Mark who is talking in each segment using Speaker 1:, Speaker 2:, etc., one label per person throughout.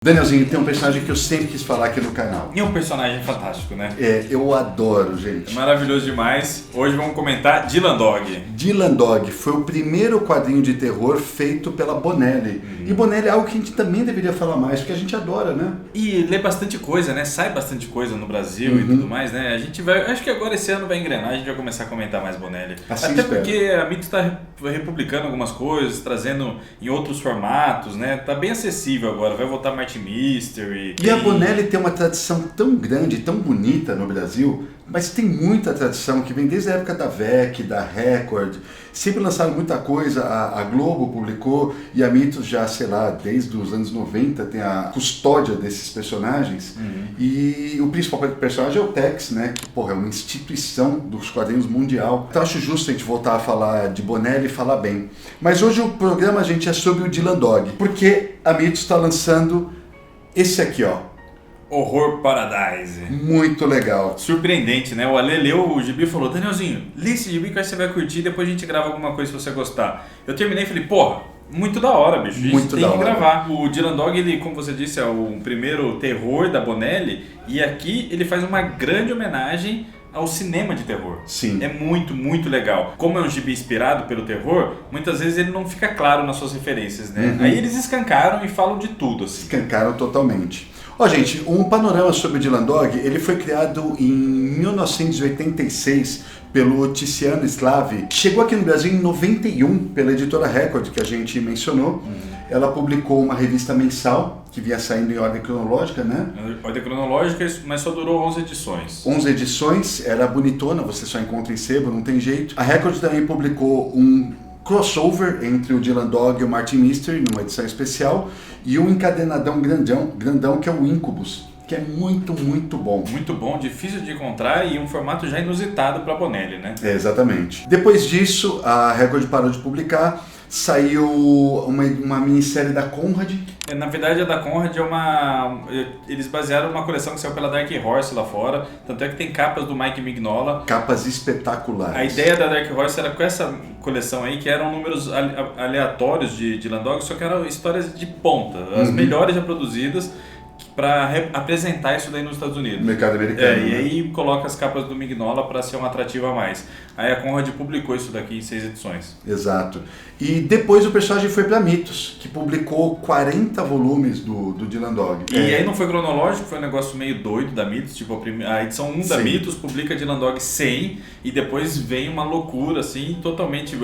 Speaker 1: Danielzinho, tem um personagem que eu sempre quis falar aqui no canal.
Speaker 2: E um personagem fantástico, né?
Speaker 1: Eu adoro, gente.
Speaker 2: É maravilhoso demais. Hoje vamos comentar Dylan Dog.
Speaker 1: Dylan Dog foi o primeiro quadrinho de terror feito pela Bonelli. E Bonelli é algo que a gente também deveria falar mais, porque a gente adora, né?
Speaker 2: E lê bastante coisa, né? Sai bastante coisa no Brasil e tudo mais, né? A gente vai... Acho que agora esse ano vai engrenar, a gente vai começar a comentar mais Bonelli.
Speaker 1: Assim
Speaker 2: Até
Speaker 1: espero.
Speaker 2: porque a Mitos está republicando algumas coisas, trazendo em outros formatos, né? Tá bem acessível agora. Vai voltar Martin Mystery.
Speaker 1: E a Bonelli tem uma tradição tão grande, tão bonita no Brasil, mas tem muita tradição que vem desde a época da VEC, da Record. Sempre lançaram muita coisa, a Globo publicou e a Mitos já, sei lá, desde os anos 90 tem a custódia desses personagens. E o principal personagem é o Tex, né? Que, porra, é uma instituição dos quadrinhos mundial. Então acho justo a gente voltar a falar de Bonelli e falar bem. Mas hoje o programa, gente, é sobre o Dylan Dog, porque a Mitos está lançando esse aqui, ó.
Speaker 2: Horror Paradise.
Speaker 1: Muito legal.
Speaker 2: Surpreendente, né? O Ale leu o gibi e falou: Danielzinho, lê esse gibi que aí você vai curtir, depois a gente grava alguma coisa se você gostar. Eu terminei e falei: porra, muito da hora, bicho. A gente
Speaker 1: Muito
Speaker 2: tem
Speaker 1: da
Speaker 2: que
Speaker 1: hora.
Speaker 2: gravar. O Dylan Dog, ele, como você disse, é o primeiro terror da Bonelli. E aqui ele faz uma grande homenagem ao cinema de terror.
Speaker 1: Sim.
Speaker 2: É muito, muito legal. Como é um gibi inspirado pelo terror, muitas vezes ele não fica claro nas suas referências, né? Aí eles escancaram e falam de tudo, assim.
Speaker 1: Escancaram totalmente. Ó, gente, um panorama sobre o Dylan Dog, ele foi criado em 1986 pelo Tiziano Slavi. Chegou aqui no Brasil em 91 pela editora Record, que a gente mencionou. Ela publicou uma revista mensal, que vinha saindo em ordem cronológica, né?
Speaker 2: Ordem cronológica, mas só durou 11 edições.
Speaker 1: 11 edições, era bonitona, você só encontra em sebo, não tem jeito. A Record também publicou um crossover entre o Dylan Dog e o Martin Mystery, numa edição especial, e um encadenadão grandão que é o Incubus, que é muito, muito bom.
Speaker 2: Muito bom, difícil de encontrar e um formato já inusitado para Bonelli, né?
Speaker 1: É, exatamente. Depois disso, a Record parou de publicar, saiu uma minissérie da Conrad.
Speaker 2: Na verdade, a da Conrad é uma... Eles basearam uma coleção que saiu pela Dark Horse lá fora, tanto é que tem capas do Mike Mignola.
Speaker 1: Capas espetaculares.
Speaker 2: A ideia da Dark Horse era com essa coleção aí, que eram números aleatórios de Dylan Dog, só que eram histórias de ponta, as melhores já produzidas, para apresentar isso daí nos Estados Unidos.
Speaker 1: Mercado americano.
Speaker 2: E aí coloca as capas do Mignola para ser um atrativo a mais. Aí a Conrad publicou isso daqui em 6 edições.
Speaker 1: Exato. E depois o personagem foi para Mitos, que publicou 40 volumes do Dylan Dog.
Speaker 2: E aí não foi cronológico, foi um negócio meio doido da Mitos, tipo a edição 1 da
Speaker 1: Sim.
Speaker 2: Mitos publica Dylan Dog 100 e depois vem uma loucura assim, totalmente...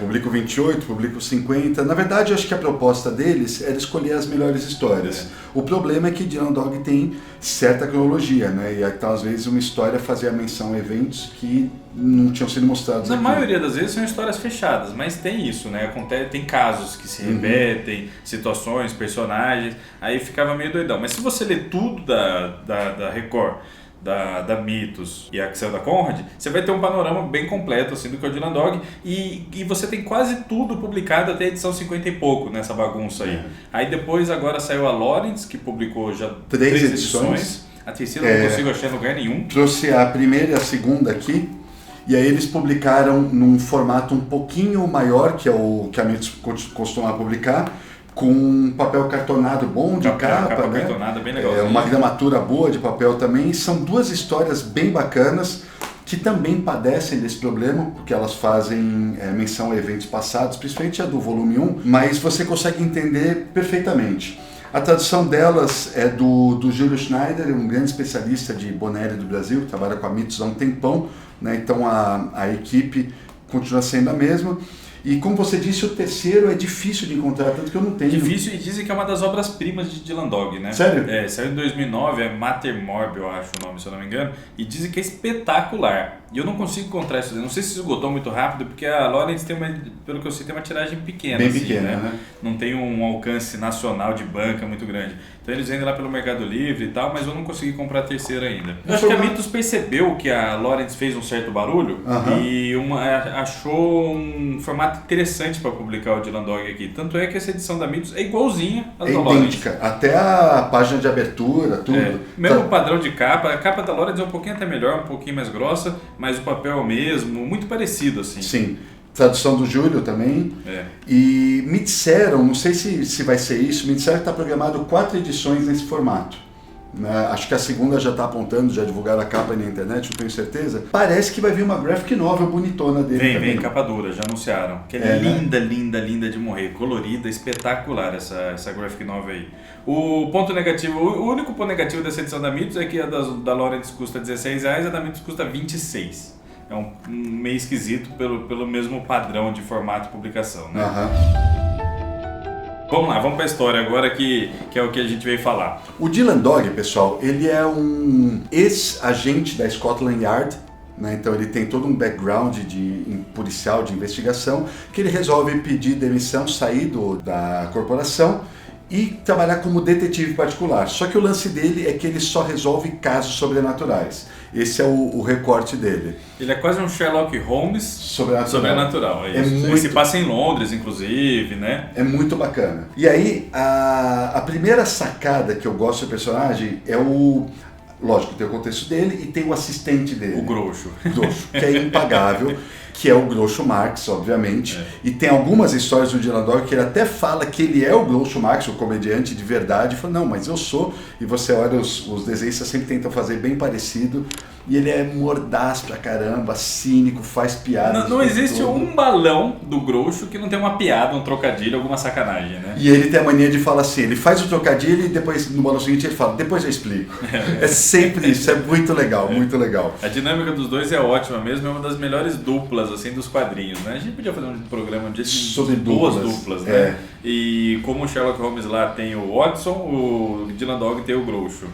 Speaker 1: Publica o 28, publica o 50. Na verdade, eu acho que a proposta deles era escolher as melhores histórias. O problema é que Dylan Dog tem certa cronologia, né? E então, às vezes, uma história fazia menção a eventos que não tinham sido mostrados
Speaker 2: Na
Speaker 1: aqui.
Speaker 2: maioria das vezes são histórias fechadas, mas tem isso, né? Tem casos que se repetem, situações, personagens, aí ficava meio doidão. Mas se você ler tudo da Record, da Mitos e a que saiu da Conrad, você vai ter um panorama bem completo assim, do que é o Dylan Dog e você tem quase tudo publicado até a edição 50 e pouco nessa bagunça aí. Aí depois agora saiu a Lawrence, que publicou já 3 edições. A terceira eu não consigo achar em lugar nenhum.
Speaker 1: Trouxe a primeira e a segunda aqui. E aí eles publicaram num formato um pouquinho maior, que é o que a Mitos costuma publicar, com um papel cartonado bom de capa, né?
Speaker 2: Cartonada, bem legal.
Speaker 1: Uma gramatura boa de papel também. São duas histórias bem bacanas que também padecem desse problema, porque elas fazem menção a eventos passados, principalmente a do volume 1, mas você consegue entender perfeitamente. A tradução delas é do Júlio Schneider, um grande especialista de Bonelli do Brasil, que trabalha com a Mitos há um tempão, né? Então a equipe continua sendo a mesma. E como você disse, o terceiro é difícil de encontrar, tanto que eu não tenho.
Speaker 2: Difícil, e dizem que é uma das obras-primas de Dylan Dog, né?
Speaker 1: Sério?
Speaker 2: Saiu em 2009, é Mater Morb, eu acho o nome, se eu não me engano, e dizem que é espetacular. E eu não consigo encontrar isso, não sei se esgotou muito rápido, porque a Lawrence tem pelo que eu sei, tem uma tiragem pequena.
Speaker 1: Bem
Speaker 2: assim,
Speaker 1: pequena,
Speaker 2: né? Não tem um alcance nacional de banca muito grande. Então eles vendem lá pelo Mercado Livre e tal, mas eu não consegui comprar a terceira ainda. Eu acho que a Mitos percebeu que a Lawrence fez um certo barulho e achou um formato interessante para publicar o Dylan Dog aqui. Tanto é que essa edição da Mitos é igualzinha à da Lawrence.
Speaker 1: Idêntica, até a página de abertura, tudo.
Speaker 2: Mesmo padrão de capa, a capa da Lawrence é um pouquinho até melhor, um pouquinho mais grossa, mas o papel é o mesmo, muito parecido assim.
Speaker 1: Sim. Tradução do Júlio também. E me disseram, não sei se vai ser isso, me disseram que está programado 4 edições nesse formato. Né? Acho que a segunda já está apontando, já divulgaram a capa na internet, não tenho certeza. Parece que vai vir uma graphic novel bonitona dele.
Speaker 2: Vem, capa dura, já anunciaram. Que é linda, né? linda de morrer, colorida, espetacular essa graphic novel aí. O ponto negativo, o único ponto negativo dessa edição da Mitos é que a da Lawrence custa R$16, a da Mitos custa R$26. É um meio esquisito pelo mesmo padrão de formato de publicação, né? Vamos lá, vamos para a história agora que é o que a gente veio falar.
Speaker 1: O Dylan Dog, pessoal, ele é um ex-agente da Scotland Yard, né? Então ele tem todo um background policial de investigação, que ele resolve pedir demissão, sair da corporação e trabalhar como detetive particular. Só que o lance dele é que ele só resolve casos sobrenaturais. Esse é o recorte dele.
Speaker 2: Ele é quase um Sherlock Holmes sobrenatural.
Speaker 1: É muito...
Speaker 2: Ele se passa em Londres, inclusive, né?
Speaker 1: É muito bacana. E aí, a primeira sacada que eu gosto do personagem é o... Lógico, tem o contexto dele e tem o assistente dele.
Speaker 2: O Groucho.
Speaker 1: Que é impagável, que é o Groucho Marx, obviamente. E tem algumas histórias do Dylan Dog que ele até fala que ele é o Groucho Marx, o comediante de verdade. Ele fala, não, mas eu sou. E você olha os desenhos, você sempre tentam fazer bem parecido. E ele é mordaz pra caramba, cínico, faz piadas.
Speaker 2: Não existe um balão do Groucho que não tem uma piada, um trocadilho, alguma sacanagem, né?
Speaker 1: E ele tem a mania de falar assim, ele faz o trocadilho e depois, no balão seguinte, ele fala, depois eu explico. É sempre isso, é muito legal, muito legal.
Speaker 2: A dinâmica dos dois é ótima mesmo, é uma das melhores duplas, assim, dos quadrinhos, né? A gente podia fazer um programa um dia sobre duas duplas, né? E como o Sherlock Holmes lá tem o Watson, o Dylan Dog tem o Groucho.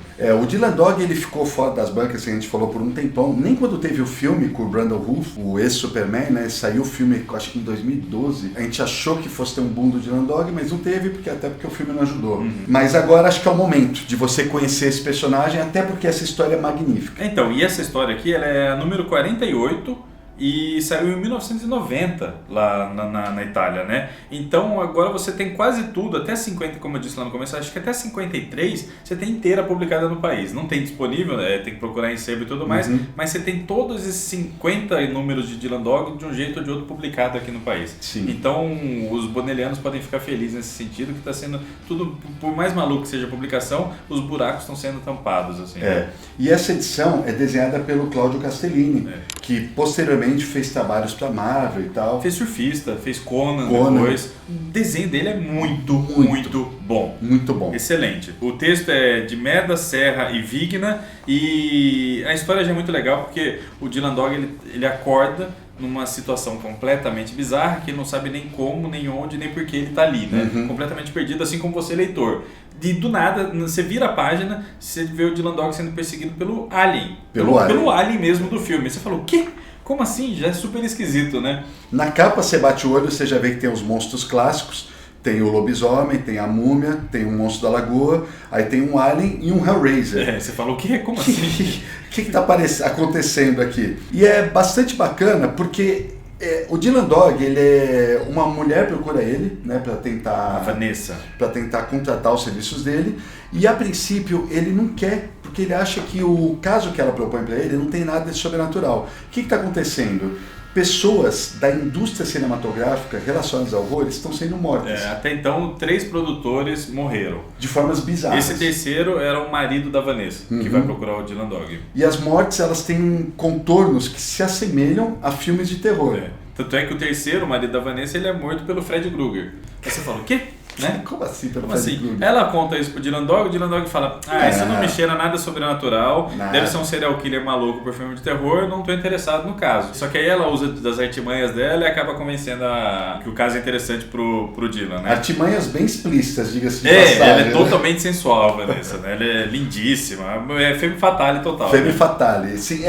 Speaker 1: O Dylan Dog, ele ficou fora das bancas, assim, a gente falou por um tempão, nem quando teve o filme com o Brandon Routh, o ex-Superman, né, saiu o filme, acho que em 2012, a gente achou que fosse ter um boom do Dylan Dog, mas não teve, até porque o filme não ajudou. Mas agora acho que é o momento de você conhecer esse personagem, até porque essa história é magnífica.
Speaker 2: Então, e essa história aqui, ela é a número 48, e saiu em 1990 lá na Itália, né? Então agora você tem quase tudo, até 50, como eu disse lá no começo, acho que até 53 você tem inteira publicada no país. Não tem disponível, tem que procurar em sebo e tudo mais, mas você tem todos esses 50 números de Dylan Dog de um jeito ou de outro publicado aqui no país.
Speaker 1: Sim.
Speaker 2: Então os bonelianos podem ficar felizes nesse sentido, que está sendo tudo, por mais maluco que seja a publicação, os buracos estão sendo tampados. Assim, né?
Speaker 1: E essa edição é desenhada pelo Claudio Castellini, que posteriormente fez trabalhos para Marvel e tal.
Speaker 2: Fez Surfista, fez Conan. Depois. O desenho dele é muito bom.
Speaker 1: Muito bom.
Speaker 2: Excelente. O texto é de Meda, Serra e Vigna, e a história já é muito legal porque o Dylan Dog ele acorda numa situação completamente bizarra, que ele não sabe nem como, nem onde, nem por que ele está ali, né? Completamente perdido, assim como você, leitor. E do nada, você vira a página, você vê o Dylan Dog sendo perseguido pelo Alien. Pelo Alien mesmo do filme. Você falou, o quê? Como assim? Já é super esquisito, né?
Speaker 1: Na capa você bate o olho, você já vê que tem os monstros clássicos. Tem o lobisomem, tem a múmia, tem o monstro da lagoa, aí tem um alien e um Hellraiser.
Speaker 2: Você falou, o quê? Como assim?
Speaker 1: O que está acontecendo aqui? E é bastante bacana porque o Dylan Dog, uma mulher procura ele, né, para tentar...
Speaker 2: A Vanessa.
Speaker 1: Para tentar contratar os serviços dele. E a princípio ele não quer, porque ele acha que o caso que ela propõe para ele não tem nada de sobrenatural. O que está acontecendo? Pessoas da indústria cinematográfica relacionadas ao horror estão sendo mortas.
Speaker 2: Até então, 3 produtores morreram.
Speaker 1: De formas bizarras.
Speaker 2: Esse terceiro era o marido da Vanessa, que vai procurar o Dylan Dog.
Speaker 1: E as mortes, elas têm contornos que se assemelham a filmes de terror.
Speaker 2: Tanto é que o terceiro, o marido da Vanessa, ele é morto pelo Fred Krueger. Aí você fala, o quê? Né?
Speaker 1: Como assim?
Speaker 2: Como assim? Ela conta isso pro Dylan Dog, o Dylan Dog fala, isso não me cheira nada sobrenatural, deve ser um serial killer maluco por filme de terror, eu não tô interessado no caso. Só que aí ela usa das artimanhas dela e acaba convencendo que o caso é interessante pro Dylan, né?
Speaker 1: Artimanhas bem explícitas, diga-se de passagem.
Speaker 2: Ela é totalmente sensual, Vanessa, né? Ela é lindíssima, é femme fatale total.
Speaker 1: Femme fatale. Sim,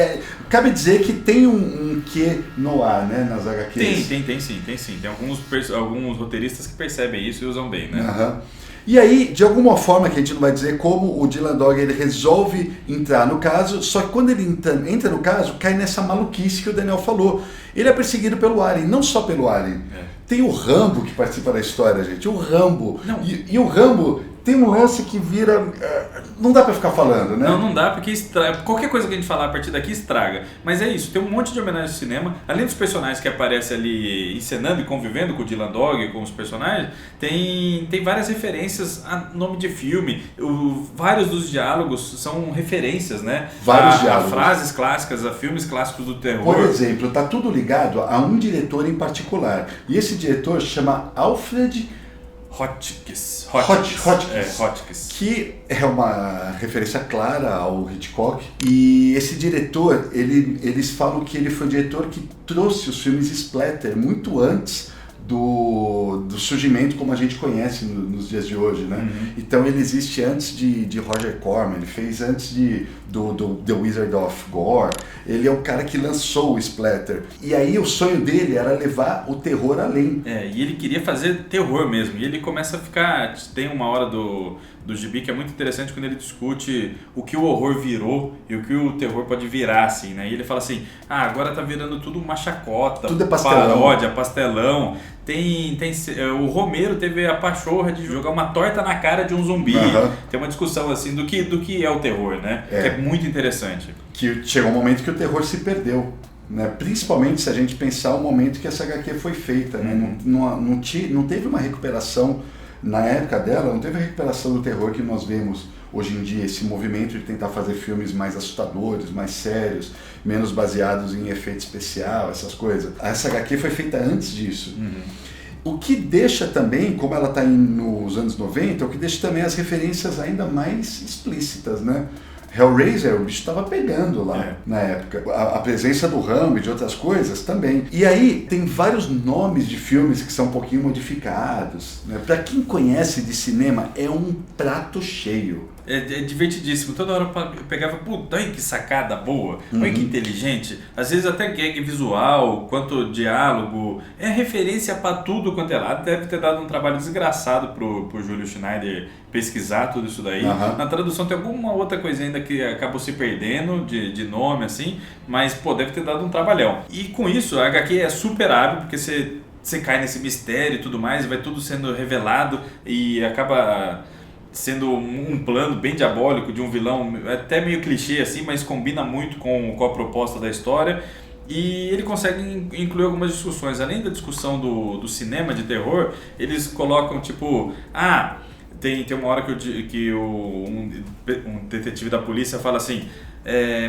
Speaker 1: cabe dizer que tem um quê no ar, né, nas HQs.
Speaker 2: Tem sim. Tem alguns roteiristas que percebem isso e usam bem. Né?
Speaker 1: E aí, de alguma forma, que a gente não vai dizer como, o Dylan Dog ele resolve entrar no caso, só que quando ele entra no caso, cai nessa maluquice que o Daniel falou. Ele é perseguido pelo Alien, não só pelo Alien. Tem o Rambo que participa da história, gente. O Rambo. E o Rambo tem um lance que vira... não dá pra ficar falando, né?
Speaker 2: Não dá, porque qualquer coisa que a gente falar a partir daqui estraga. Mas é isso, tem um monte de homenagem ao cinema. Além dos personagens que aparecem ali encenando e convivendo com o Dylan Dog, com os personagens, tem várias referências a nome de filme. Vários dos diálogos são referências, né?
Speaker 1: Vários diálogos.
Speaker 2: A frases clássicas, a filmes clássicos do terror.
Speaker 1: Por exemplo, tá tudo ligado a um diretor em particular. E esse diretor chama Alfred
Speaker 2: Hotchkiss.
Speaker 1: Que é uma referência clara ao Hitchcock. E esse diretor, eles falam que ele foi o diretor que trouxe os filmes splatter muito antes do surgimento como a gente conhece nos dias de hoje, né? Então ele existe antes de Roger Corman, ele fez antes do The Wizard of Gore. Ele é o cara que lançou o splatter. E aí o sonho dele era levar o terror além.
Speaker 2: E ele queria fazer terror mesmo. E ele começa a ficar... Tem uma hora do gibi que é muito interessante quando ele discute o que o horror virou e o que o terror pode virar, assim, né? E ele fala assim, agora tá virando tudo uma chacota,
Speaker 1: tudo é pastelão.
Speaker 2: Paródia, pastelão. O Romero teve a pachorra de jogar uma torta na cara de um zumbi. Tem uma discussão assim do que é o terror, né? Que é muito interessante.
Speaker 1: Que chegou um momento que o terror se perdeu. Né? Principalmente se a gente pensar o momento que essa HQ foi feita. Né? Não teve uma recuperação na época dela, não teve a recuperação do terror que nós vemos hoje em dia, esse movimento de tentar fazer filmes mais assustadores, mais sérios, menos baseados em efeito especial, essas coisas. Essa HQ foi feita antes disso. O que deixa também, como ela está nos anos 90, o que deixa também as referências ainda mais explícitas, né? Hellraiser, o bicho estava pegando lá na época. A presença do Rambo e de outras coisas também. E aí tem vários nomes de filmes que são um pouquinho modificados. Né? Para quem conhece de cinema, é um prato cheio.
Speaker 2: É divertidíssimo. Toda hora eu pegava, puta, olha que sacada boa, olha que inteligente. Às vezes até gag visual, quanto diálogo. É referência pra tudo quanto é lado. Deve ter dado um trabalho desgraçado pro Júlio Schneider pesquisar tudo isso daí. Na tradução tem alguma outra coisa ainda que acabou se perdendo de nome, assim. Mas, deve ter dado um trabalhão. E com isso, a HQ é super hábil, porque você cai nesse mistério e tudo mais, e vai tudo sendo revelado e acaba sendo um plano bem diabólico de um vilão, até meio clichê assim, mas combina muito com a proposta da história. E ele consegue incluir algumas discussões. Além da discussão do cinema de terror, eles colocam tipo... Tem uma hora que um detetive da polícia fala assim...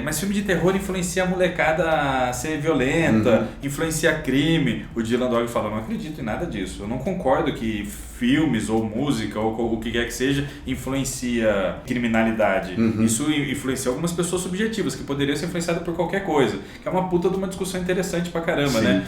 Speaker 2: mas filme de terror influencia a molecada a ser violenta, influencia crime. O Dylan Dog fala, não acredito em nada disso. Eu não concordo que filmes ou música ou o que quer que seja influencia criminalidade. Isso influencia algumas pessoas subjetivas que poderiam ser influenciadas por qualquer coisa. Que é uma puta de uma discussão interessante pra caramba, né?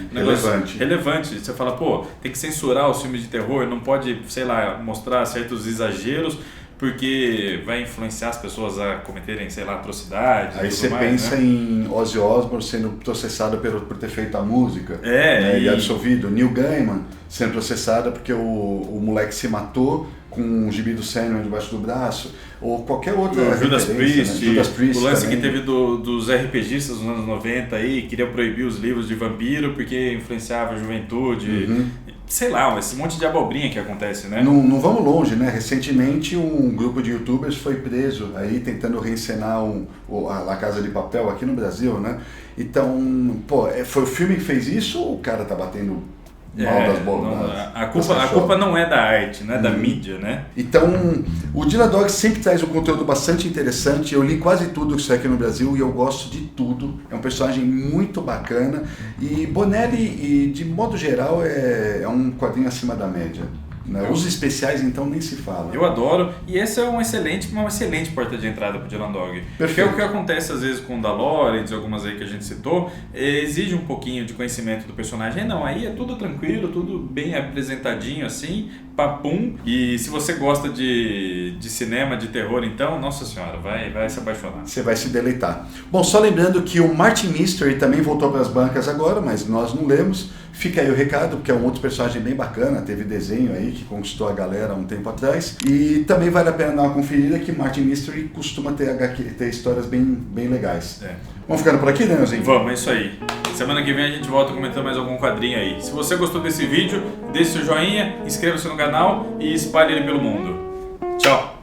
Speaker 2: Relevante. Você fala, tem que censurar os filmes de terror, não pode, sei lá, mostrar certos exageros porque vai influenciar as pessoas a cometerem, sei lá, atrocidades.
Speaker 1: Aí você pensa em Ozzy Osbourne sendo processado por ter feito a música e absolvido. Neil Gaiman sendo processado porque o moleque se matou com um gibi do Sandman debaixo do braço, ou qualquer outra
Speaker 2: Judas Priest,
Speaker 1: né? Judas Priest
Speaker 2: o lance
Speaker 1: também.
Speaker 2: que teve dos RPGistas nos anos 90 aí, queria proibir os livros de vampiro porque influenciava a juventude. Sei lá, esse monte de abobrinha que acontece, né?
Speaker 1: Não vamos longe, né? Recentemente um grupo de youtubers foi preso aí tentando reencenar a Casa de Papel aqui no Brasil, né? Então, foi o filme que fez isso ou o cara tá batendo mal das bolas?
Speaker 2: A culpa não é da arte, não é da mídia, né?
Speaker 1: Então, o Dylan Dog sempre traz um conteúdo bastante interessante. Eu li quase tudo que sai aqui no Brasil e eu gosto de tudo. É um personagem muito bacana. E Bonelli, de modo geral, é um quadrinho acima da média. Né? Os especiais, então, nem se fala.
Speaker 2: Eu adoro. E esse é uma excelente porta de entrada pro Dylan Dog. Porque é o que acontece às vezes com o Dalores, algumas aí que a gente citou, exige um pouquinho de conhecimento do personagem. Não, aí é tudo tranquilo, tudo bem apresentadinho assim, papum. E se você gosta de cinema, de terror, então, nossa senhora, vai se apaixonar.
Speaker 1: Você vai se deleitar. Bom, só lembrando que o Martin Mystery também voltou para as bancas agora, mas nós não lemos. Fica aí o recado, porque é um outro personagem bem bacana, teve desenho aí que conquistou a galera há um tempo atrás. E também vale a pena dar uma conferida que Martin Mystery costuma ter histórias bem legais. Vamos ficando por aqui, né, Neuzinho?
Speaker 2: Vamos, é isso aí. Semana que vem a gente volta comentando mais algum quadrinho aí. Se você gostou desse vídeo, deixe seu joinha, inscreva-se no canal e espalhe ele pelo mundo. Tchau.